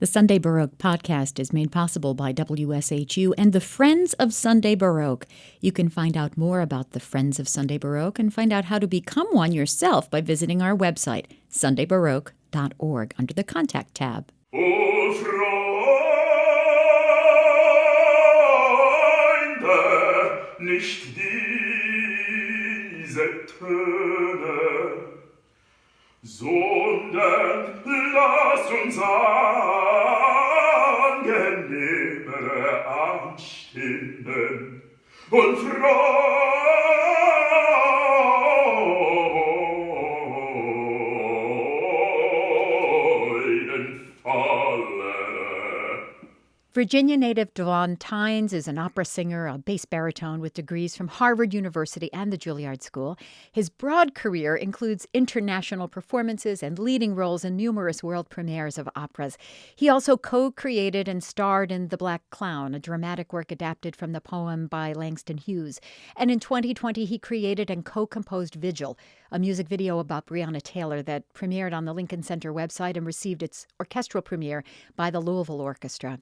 The Sunday Baroque podcast is made possible by WSHU and the Friends of Sunday Baroque. You can find out more about the Friends of Sunday Baroque and find out how to become one yourself by visiting our website, sundaybaroque.org, under the Contact tab. O Freunde, nicht diese Töne, sondern lass uns angenehmere anstimmen und Freudenfalle. Virginia native Davóne is an opera singer, a bass-baritone with degrees from Harvard University and the Juilliard School. His broad career includes international performances and leading roles in numerous world premieres of operas. He also co-created and starred in The Black Clown, a dramatic work adapted from the poem by Langston Hughes. And in 2020, he created and co-composed Vigil, a music video about Breonna Taylor that premiered on the Lincoln Center website and received its orchestral premiere by the Louisville Orchestra.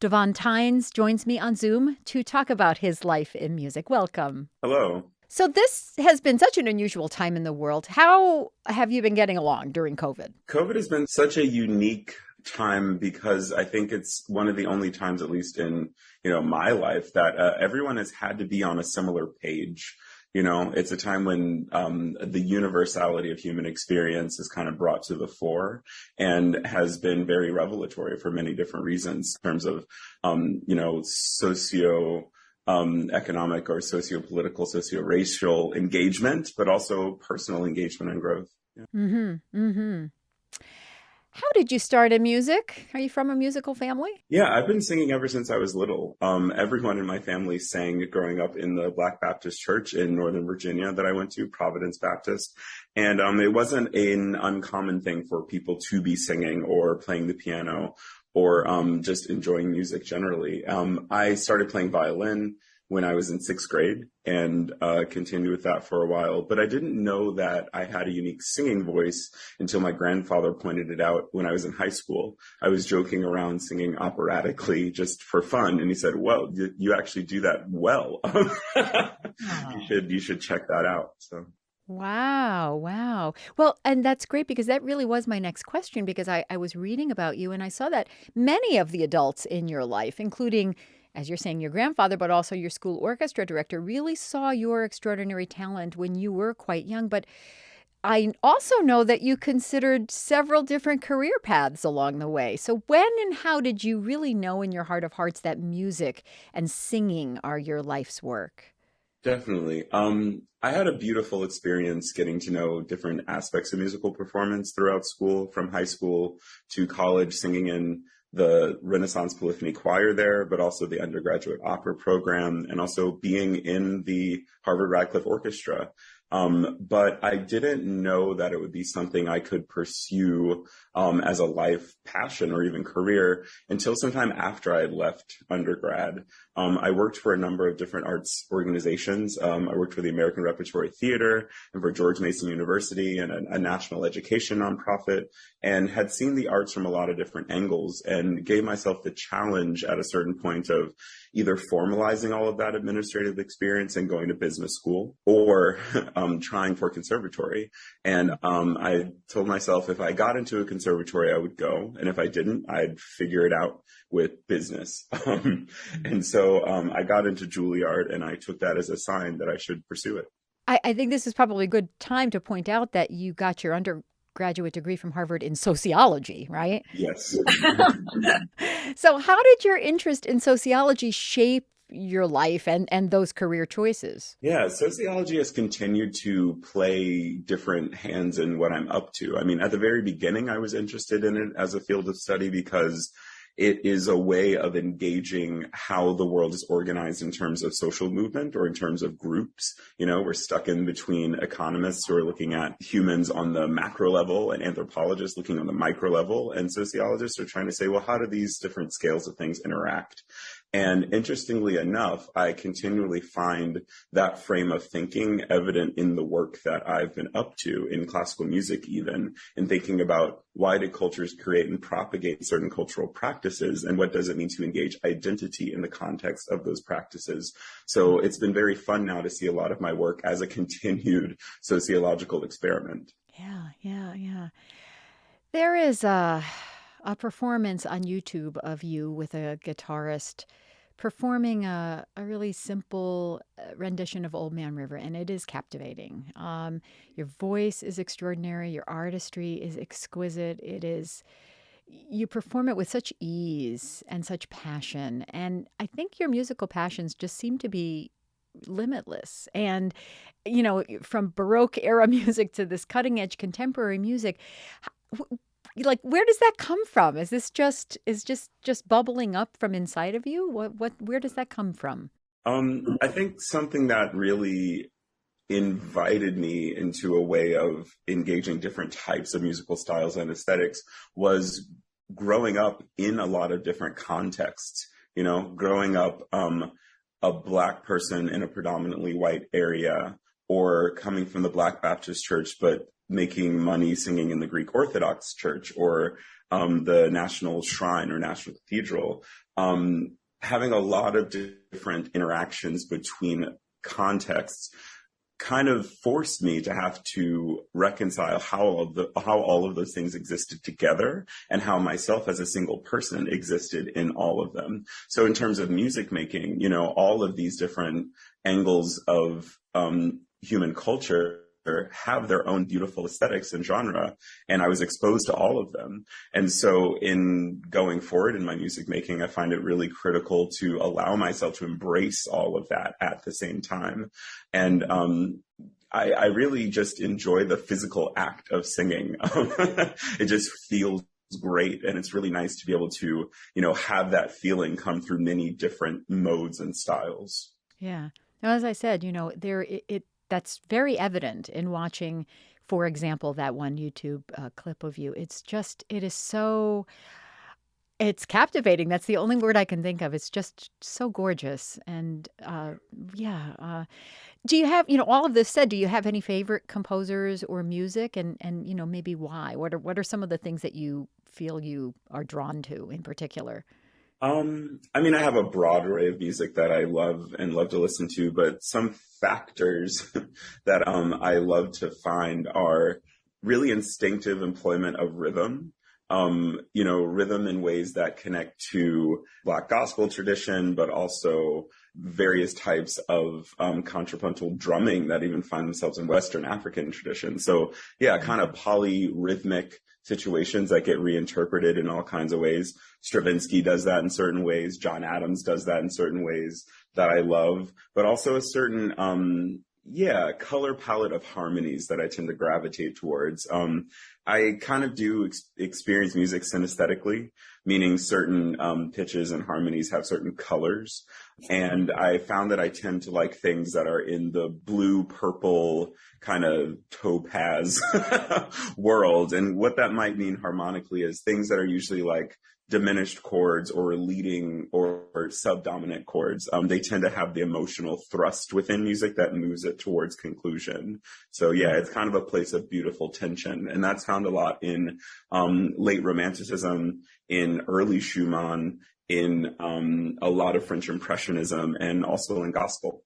Davóne joins me on Zoom to talk about his life in music. Welcome. Hello. So this has been such an unusual time in the world. How have you been getting along during COVID? COVID has been such a unique time because I think it's one of the only times, at least in my life, that everyone has had to be on a similar page. It's a time when the universality of human experience is kind of brought to the fore and has been very revelatory for many different reasons in terms of, socio-economic or socio-political, socio-racial engagement, but also personal engagement and growth. Yeah. Mm-hmm. Mm-hmm. How did you start in music? Are you from a musical family? Yeah, I've been singing ever since I was little. Everyone in my family sang growing up in the Black Baptist Church in Northern Virginia that I went to, Providence Baptist. And it wasn't an uncommon thing for people to be singing or playing the piano or just enjoying music generally. I started playing violin when I was in 6th grade and continued with that for a while. But I didn't know that I had a unique singing voice until my grandfather pointed it out when I was in high school. I was joking around singing operatically just for fun. And he said, well, you actually do that well. You should check that out. So. Wow. Well, and that's great because that really was my next question, because I was reading about you and I saw that many of the adults in your life, including, as you're saying, your grandfather, but also your school orchestra director, really saw your extraordinary talent when you were quite young. But I also know that you considered several different career paths along the way. So when and how did you really know in your heart of hearts that music and singing are your life's work? Definitely. I had a beautiful experience getting to know different aspects of musical performance throughout school, from high school to college, singing in the Renaissance Polyphony Choir there, but also the undergraduate opera program, and also being in the Harvard Radcliffe Orchestra. But I didn't know that it would be something I could pursue as a life passion or even career until sometime after I had left undergrad. I worked for a number of different arts organizations. I worked for the American Repertory Theater and for George Mason University and a national education nonprofit, and had seen the arts from a lot of different angles and gave myself the challenge at a certain point of either formalizing all of that administrative experience and going to business school or trying for conservatory. And I told myself if I got into a conservatory, I would go. And if I didn't, I'd figure it out with business. And so I got into Juilliard, and I took that as a sign that I should pursue it. I think this is probably a good time to point out that you got your undergraduate degree from Harvard in sociology, right? Yes. So how did your interest in sociology shape your life and those career choices? Yeah, sociology has continued to play different hands in what I'm up to. I mean, at the very beginning, I was interested in it as a field of study because it is a way of engaging how the world is organized in terms of social movement or in terms of groups. We're stuck in between economists who are looking at humans on the macro level and anthropologists looking on the micro level. And sociologists are trying to say, well, how do these different scales of things interact? And interestingly enough, I continually find that frame of thinking evident in the work that I've been up to in classical music, even in thinking about why did cultures create and propagate certain cultural practices, and what does it mean to engage identity in the context of those practices. So it's been very fun now to see a lot of my work as a continued sociological experiment. Yeah. There is a performance on YouTube of you with a guitarist performing a really simple rendition of Old Man River, and it is captivating. Your voice is extraordinary, your artistry is exquisite. You perform it with such ease and such passion. And I think your musical passions just seem to be limitless. And, from Baroque era music to this cutting edge contemporary music, like, where does that come from? Is this just bubbling up from inside of you? Where does that come from? I think something that really invited me into a way of engaging different types of musical styles and aesthetics was growing up in a lot of different contexts. Growing up a Black person in a predominantly white area, or coming from the Black Baptist Church, but making money singing in the Greek Orthodox Church, or the National Shrine or National Cathedral. Having a lot of different interactions between contexts kind of forced me to have to reconcile how all of those things existed together, and how myself as a single person existed in all of them. So in terms of music making, all of these different angles of human culture have their own beautiful aesthetics and genre, and I was exposed to all of them. And so in going forward in my music making, I find it really critical to allow myself to embrace all of that at the same time. And I really just enjoy the physical act of singing. It just feels great, and it's really nice to be able to have that feeling come through many different modes and styles. Yeah. Now, as I said, that's very evident in watching, for example, that one YouTube clip of you. It's captivating. That's the only word I can think of. It's just so gorgeous. And do you have, all of this said, do you have any favorite composers or music, and maybe why? What are some of the things that you feel you are drawn to in particular? I have a broad array of music that I love and love to listen to, but some factors that I love to find are really instinctive employment of rhythm. Rhythm in ways that connect to Black gospel tradition, but also various types of contrapuntal drumming that even find themselves in Western African tradition. So yeah, kind of polyrhythmic situations that get reinterpreted in all kinds of ways. Stravinsky does that in certain ways. John Adams does that in certain ways that I love, but also a certain color palette of harmonies that I tend to gravitate towards. I kind of do experience music synesthetically, meaning certain pitches and harmonies have certain colors. And I found that I tend to like things that are in the blue, purple, kind of topaz world. And what that might mean harmonically is things that are usually like diminished chords or leading or subdominant chords. They tend to have the emotional thrust within music that moves it towards conclusion. So yeah, it's kind of a place of beautiful tension. And that's found a lot in late Romanticism, in early Schumann, in a lot of French Impressionism, and also in gospel.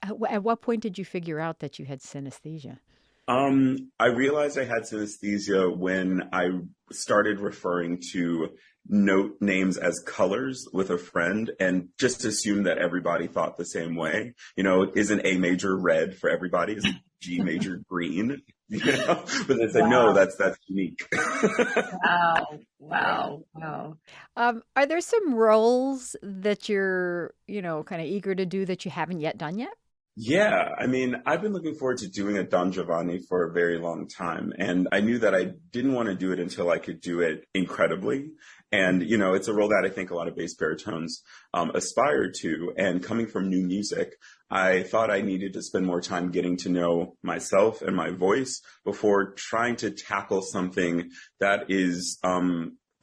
At what point did you figure out that you had synesthesia? I realized I had synesthesia when I started referring to note names as colors with a friend, and just assumed that everybody thought the same way. Isn't A major red for everybody? Isn't G major green? But they say, wow. No, that's unique. Wow. Are there some roles that you're, kind of eager to do that you haven't yet done yet? Yeah, I've been looking forward to doing a Don Giovanni for a very long time. And I knew that I didn't want to do it until I could do it incredibly. And, it's a role that I think a lot of bass baritones aspire to. And coming from new music, I thought I needed to spend more time getting to know myself and my voice before trying to tackle something that is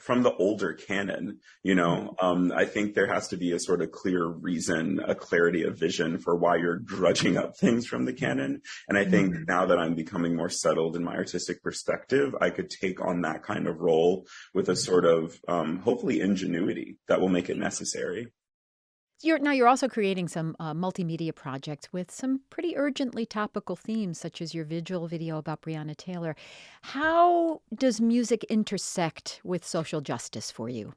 from the older canon. I think there has to be a sort of clear reason, a clarity of vision for why you're drudging up things from the canon. And I think now that I'm becoming more settled in my artistic perspective, I could take on that kind of role with a sort of hopefully ingenuity that will make it necessary. You're also creating some multimedia projects with some pretty urgently topical themes, such as your visual video about Breonna Taylor. How does music intersect with social justice for you?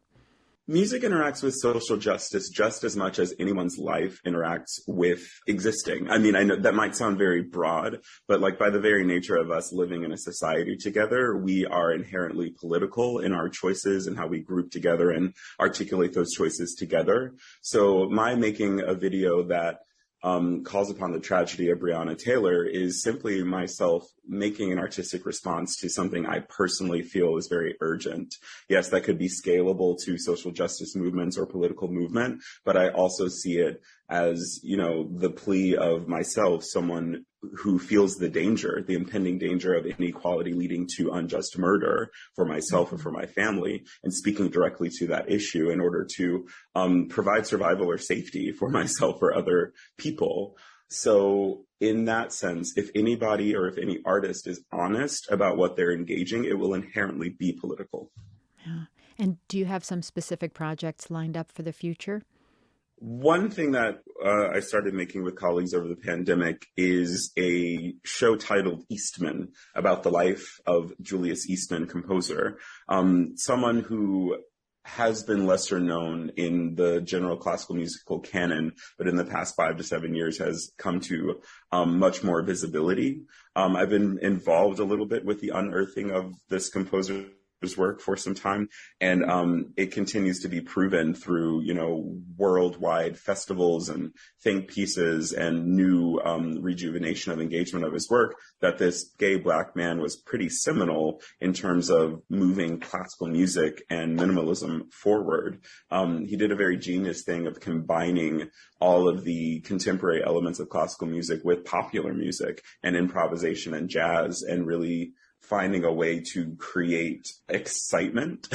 Music interacts with social justice just as much as anyone's life interacts with existing. I mean, I know that might sound very broad, but like by the very nature of us living in a society together, we are inherently political in our choices and how we group together and articulate those choices together. So my making a video that calls upon the tragedy of Breonna Taylor is simply myself making an artistic response to something I personally feel is very urgent. Yes, that could be scalable to social justice movements or political movement, but I also see it as, the plea of myself, someone who feels the danger, the impending danger of inequality leading to unjust murder for myself or for my family, and speaking directly to that issue in order to provide survival or safety for myself or other people. So in that sense, if anybody or if any artist is honest about what they're engaging, it will inherently be political. Yeah. And do you have some specific projects lined up for the future? One thing that I started making with colleagues over the pandemic is a show titled Eastman, about the life of Julius Eastman, composer, someone who has been lesser known in the general classical musical canon, but in the past 5 to 7 years has come to much more visibility. I've been involved a little bit with the unearthing of this composer work for some time, and it continues to be proven through worldwide festivals and think pieces and new rejuvenation of engagement of his work that this gay Black man was pretty seminal in terms of moving classical music and minimalism forward. He did a very genius thing of combining all of the contemporary elements of classical music with popular music and improvisation and jazz, and really finding a way to create excitement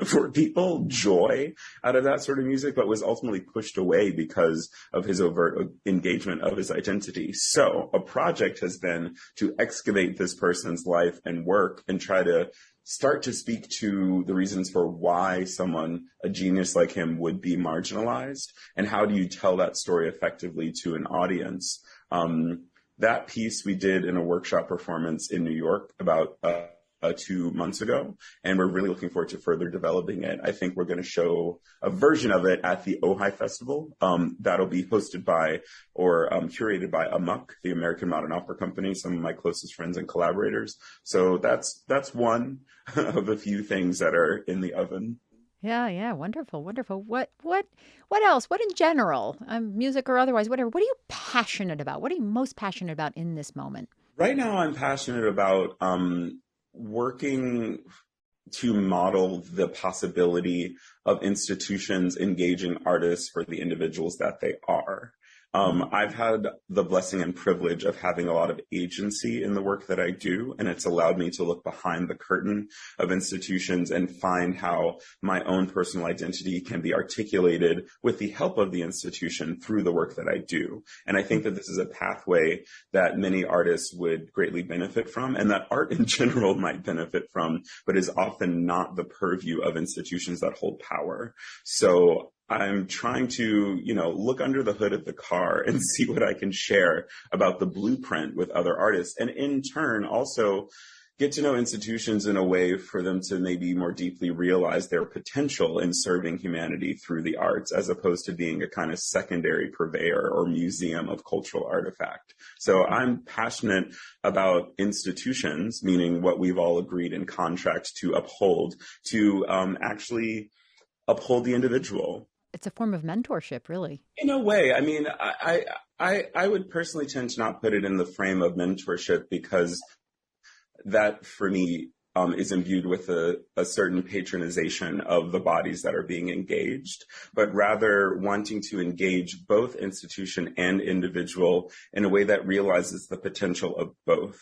for people, joy out of that sort of music, but was ultimately pushed away because of his overt engagement of his identity. So a project has been to excavate this person's life and work and try to start to speak to the reasons for why someone, a genius like him, would be marginalized, and how do you tell that story effectively to an audience. That piece we did in a workshop performance in New York about 2 months ago, and we're really looking forward to further developing it. I think we're going to show a version of it at the Ojai Festival. That'll be hosted by or curated by AMUC, the American Modern Opera Company, some of my closest friends and collaborators. So that's one of a few things that are in the oven. Yeah, wonderful, wonderful. What else? What in general, music or otherwise, whatever? What are you passionate about? What are you most passionate about in this moment? Right now, I'm passionate about working to model the possibility of institutions engaging artists for the individuals that they are. I've had the blessing and privilege of having a lot of agency in the work that I do, and it's allowed me to look behind the curtain of institutions and find how my own personal identity can be articulated with the help of the institution through the work that I do. And I think that this is a pathway that many artists would greatly benefit from, and that art in general might benefit from, but is often not the purview of institutions that hold power. So I'm trying to, look under the hood of the car and see what I can share about the blueprint with other artists, and in turn also get to know institutions in a way for them to maybe more deeply realize their potential in serving humanity through the arts, as opposed to being a kind of secondary purveyor or museum of cultural artifact. So I'm passionate about institutions, meaning what we've all agreed in contract to uphold, to actually uphold the individual. It's a form of mentorship, really. In a way. I mean, I would personally tend to not put it in the frame of mentorship, because that for me is imbued with a certain patronization of the bodies that are being engaged, but rather wanting to engage both institution and individual in a way that realizes the potential of both.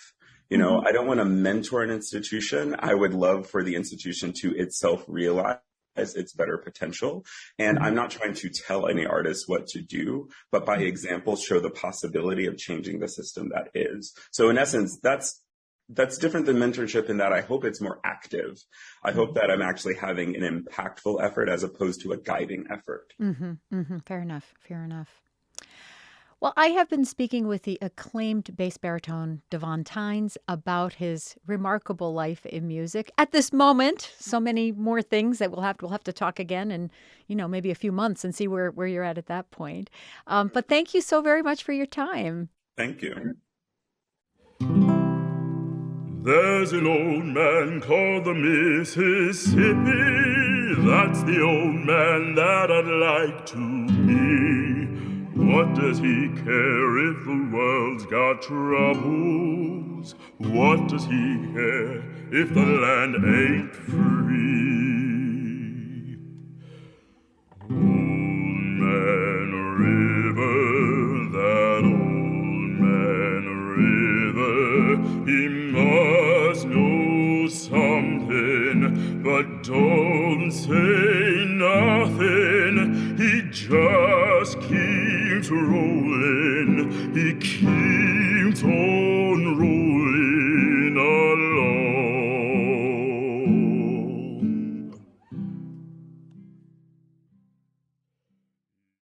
I don't want to mentor an institution. I would love for the institution to itself realize its better potential. And I'm not trying to tell any artist what to do, but by example, show the possibility of changing the system that is. So in essence, that's different than mentorship in that I hope it's more active. I hope that I'm actually having an impactful effort as opposed to a guiding effort. Fair enough. Fair enough. Well, I have been speaking with the acclaimed bass baritone Davóne Tynes about his remarkable life in music. At this moment, so many more things that we'll have to talk again in, maybe a few months and see where you're at that point. But thank you so very much for your time. Thank you. There's an old man called the Mississippi. That's the old man that I'd like to be. What does he care if the world's got troubles? What does he care if the land ain't free? Old man river, that old man river, he must know something, but don't say nothing. He just keeps rolling, he keeps on